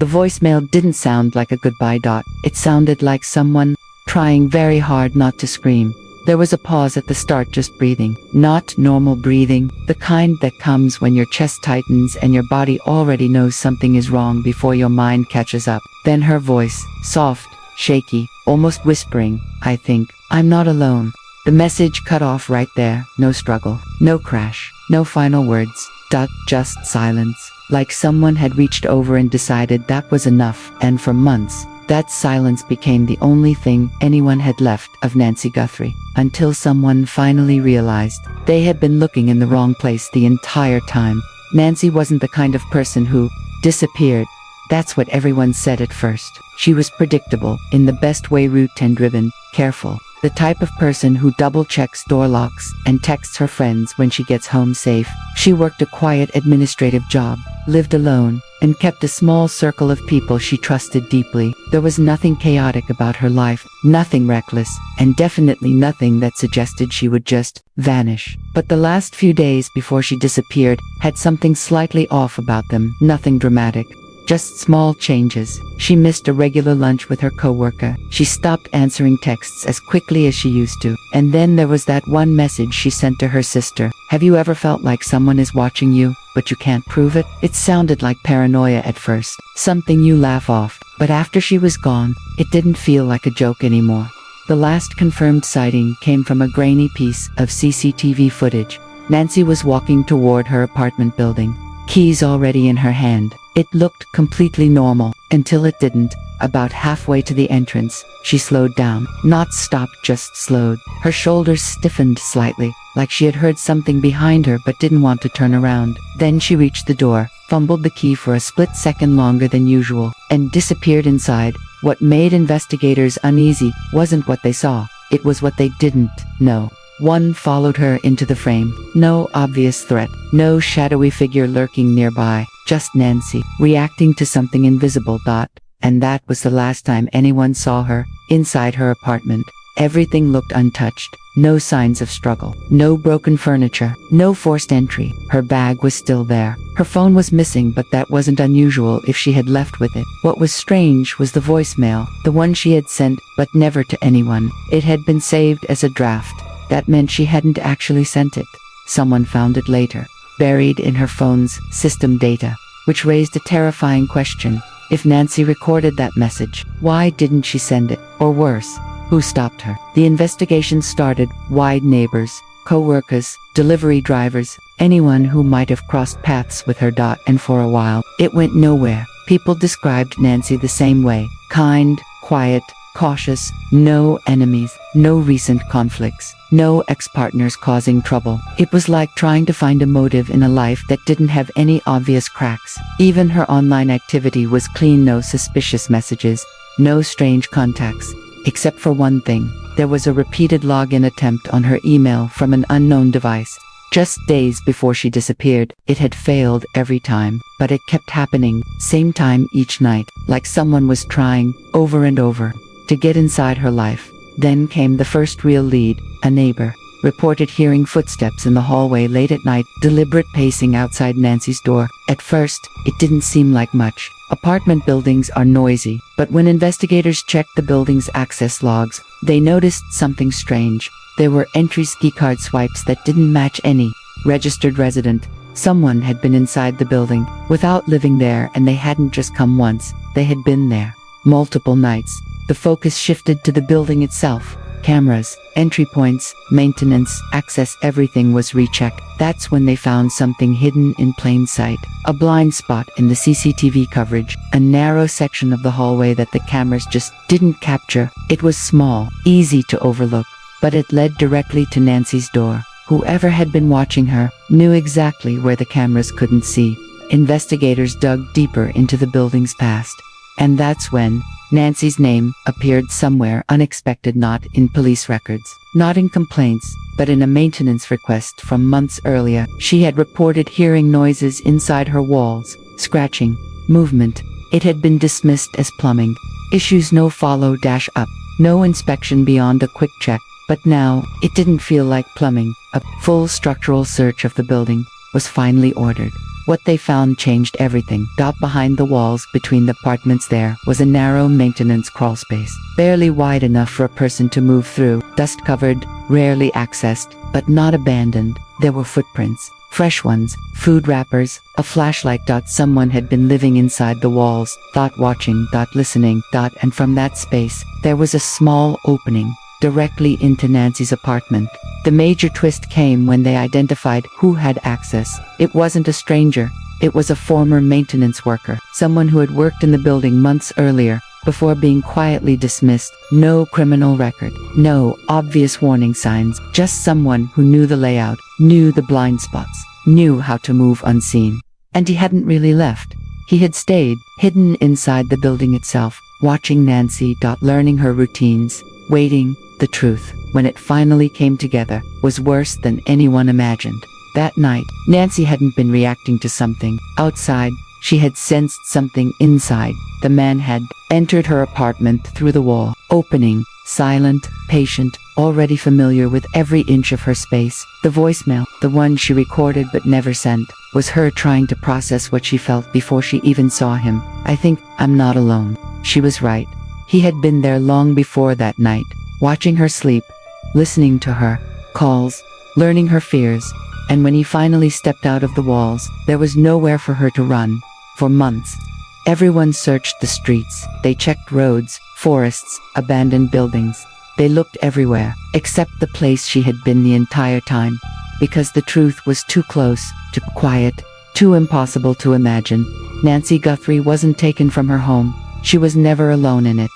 The voicemail didn't sound like a goodbye. It sounded like someone trying very hard not to scream. There was a pause at the start, just breathing. Not normal breathing, the kind that comes when your chest tightens and your body already knows something is wrong before your mind catches up. Then her voice, soft, shaky, almost whispering, "I think I'm not alone." The message cut off right there. No struggle, no crash, no final words. Just silence. Like someone had reached over and decided that was enough, and for months, that silence became the only thing anyone had left of Nancy Guthrie, until someone finally realized they had been looking in the wrong place the entire time. Nancy wasn't the kind of person who disappeared. That's what everyone said at first. She was predictable, in the best way, routine-driven, careful. The type of person who double-checks door locks and texts her friends when she gets home safe. She worked a quiet administrative job, lived alone, and kept a small circle of people she trusted deeply. There was nothing chaotic about her life, nothing reckless, and definitely nothing that suggested she would just vanish. But the last few days before she disappeared had something slightly off about them. Nothing dramatic, just small changes. She missed a regular lunch with her coworker. She stopped answering texts as quickly as she used to. And then there was that one message she sent to her sister. "Have you ever felt like someone is watching you, but you can't prove it?" It sounded like paranoia at first, something you laugh off. But after she was gone, it didn't feel like a joke anymore. The last confirmed sighting came from a grainy piece of CCTV footage. Nancy was walking toward her apartment building, keys already in her hand. It looked completely normal, until it didn't. About halfway to the entrance, she slowed down. Not stopped, just slowed. Her shoulders stiffened slightly, like she had heard something behind her but didn't want to turn around. Then she reached the door, fumbled the key for a split second longer than usual, and disappeared inside. What made investigators uneasy wasn't what they saw, it was what they didn't know. One followed her into the frame. No obvious threat, no shadowy figure lurking nearby, just Nancy, reacting to something invisible. And that was the last time anyone saw her, inside her apartment. Everything looked untouched, no signs of struggle, no broken furniture, no forced entry. Her bag was still there. Her phone was missing, but that wasn't unusual if she had left with it. What was strange was the voicemail, the one she had sent, but never to anyone. It had been saved as a draft. That meant she hadn't actually sent it. Someone found it later, buried in her phone's system data, which raised a terrifying question. If Nancy recorded that message, why didn't she send it? Or worse, who stopped her? The investigation started wide. Neighbors, co-workers, delivery drivers, anyone who might have crossed paths with her. And for a while, it went nowhere. People described Nancy the same way. Kind, quiet, cautious, no enemies, no recent conflicts, no ex-partners causing trouble. It was like trying to find a motive in a life that didn't have any obvious cracks. Even her online activity was clean, no suspicious messages, no strange contacts. Except for one thing, there was a repeated login attempt on her email from an unknown device. Just days before she disappeared, it had failed every time, but it kept happening, same time each night, like someone was trying, over and over, to get inside her life. Then came the first real lead. A neighbor reported hearing footsteps in the hallway late at night, deliberate pacing outside Nancy's door. At first, it didn't seem like much. Apartment buildings are noisy, but when investigators checked the building's access logs, they noticed something strange. There were entries, keycard swipes that didn't match any registered resident. Someone had been inside the building without living there, and they hadn't just come once, they had been there multiple nights. The focus shifted to the building itself. Cameras, entry points, maintenance, access, everything was rechecked. That's when they found something hidden in plain sight. A blind spot in the CCTV coverage, a narrow section of the hallway that the cameras just didn't capture. It was small, easy to overlook, but it led directly to Nancy's door. Whoever had been watching her knew exactly where the cameras couldn't see. Investigators dug deeper into the building's past. And that's when Nancy's name appeared somewhere unexpected, not in police records, not in complaints, but in a maintenance request from months earlier. She had reported hearing noises inside her walls, scratching, movement. It had been dismissed as plumbing issues, no follow-up, no inspection beyond a quick check. But now, it didn't feel like plumbing. A full structural search of the building was finally ordered. What they found changed everything. Behind the walls between the apartments there was a narrow maintenance crawl space, barely wide enough for a person to move through, dust-covered, rarely accessed, but not abandoned. There were footprints, fresh ones, food wrappers, a flashlight. Someone had been living inside the walls, watching, listening, and from that space, there was a small opening, directly into Nancy's apartment. The major twist came when they identified who had access. It wasn't a stranger. It was a former maintenance worker, someone who had worked in the building months earlier, before being quietly dismissed. No criminal record, no obvious warning signs, just someone who knew the layout, knew the blind spots, knew how to move unseen. And he hadn't really left. He had stayed, hidden inside the building itself, watching Nancy, learning her routines, waiting. The truth, when it finally came together, was worse than anyone imagined. That night, Nancy hadn't been reacting to something outside. She had sensed something inside. The man had entered her apartment through the wall, opening, silent, patient, already familiar with every inch of her space. The voicemail, the one she recorded but never sent, was her trying to process what she felt before she even saw him. "I think I'm not alone." She was right. He had been there long before that night, watching her sleep, listening to her calls, learning her fears. And when he finally stepped out of the walls, there was nowhere for her to run. For months, everyone searched the streets. They checked roads, forests, abandoned buildings. They looked everywhere, except the place she had been the entire time. Because the truth was too close, too quiet, too impossible to imagine. Nancy Guthrie wasn't taken from her home. She was never alone in it.